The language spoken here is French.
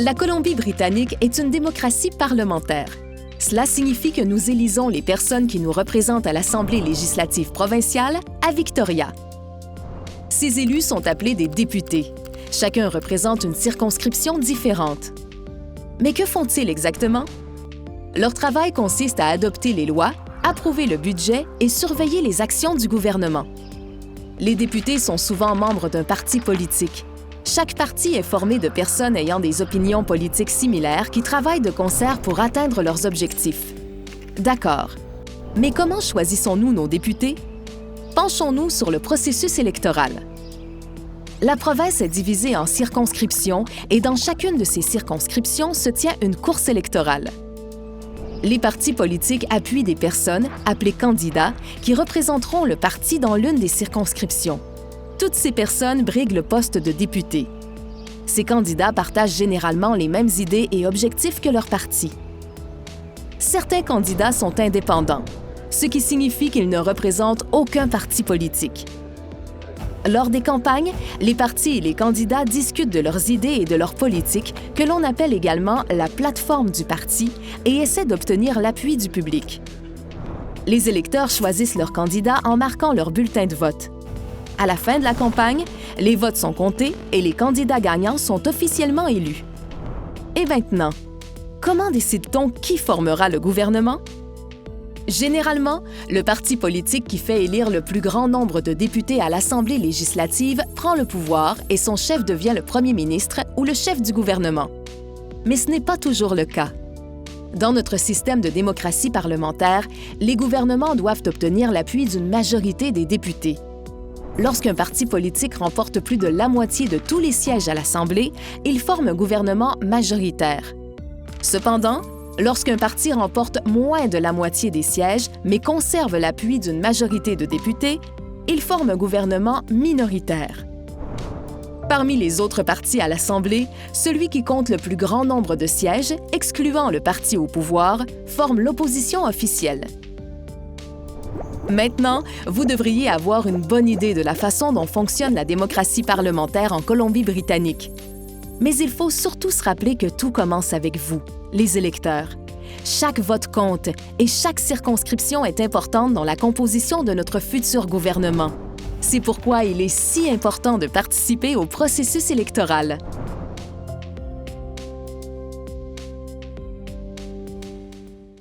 La Colombie-Britannique est une démocratie parlementaire. Cela signifie que nous élisons les personnes qui nous représentent à l'Assemblée législative provinciale à Victoria. Ces élus sont appelés des députés. Chacun représente une circonscription différente. Mais que font-ils exactement? Leur travail consiste à adopter les lois, approuver le budget et surveiller les actions du gouvernement. Les députés sont souvent membres d'un parti politique. Chaque parti est formé de personnes ayant des opinions politiques similaires qui travaillent de concert pour atteindre leurs objectifs. D'accord. Mais comment choisissons-nous nos députés? Penchons-nous sur le processus électoral. La province est divisée en circonscriptions et dans chacune de ces circonscriptions se tient une course électorale. Les partis politiques appuient des personnes, appelées candidats, qui représenteront le parti dans l'une des circonscriptions. Toutes ces personnes briguent le poste de député. Ces candidats partagent généralement les mêmes idées et objectifs que leur parti. Certains candidats sont indépendants, ce qui signifie qu'ils ne représentent aucun parti politique. Lors des campagnes, les partis et les candidats discutent de leurs idées et de leur politique, que l'on appelle également la plateforme du parti, et essaient d'obtenir l'appui du public. Les électeurs choisissent leurs candidats en marquant leur bulletin de vote. À la fin de la campagne, les votes sont comptés et les candidats gagnants sont officiellement élus. Et maintenant, comment décide-t-on qui formera le gouvernement? Généralement, le parti politique qui fait élire le plus grand nombre de députés à l'Assemblée législative prend le pouvoir et son chef devient le premier ministre ou le chef du gouvernement. Mais ce n'est pas toujours le cas. Dans notre système de démocratie parlementaire, les gouvernements doivent obtenir l'appui d'une majorité des députés. Lorsqu'un parti politique remporte plus de la moitié de tous les sièges à l'Assemblée, il forme un gouvernement majoritaire. Cependant, lorsqu'un parti remporte moins de la moitié des sièges, mais conserve l'appui d'une majorité de députés, il forme un gouvernement minoritaire. Parmi les autres partis à l'Assemblée, celui qui compte le plus grand nombre de sièges, excluant le parti au pouvoir, forme l'opposition officielle. Maintenant, vous devriez avoir une bonne idée de la façon dont fonctionne la démocratie parlementaire en Colombie-Britannique. Mais il faut surtout se rappeler que tout commence avec vous, les électeurs. Chaque vote compte et chaque circonscription est importante dans la composition de notre futur gouvernement. C'est pourquoi il est si important de participer au processus électoral.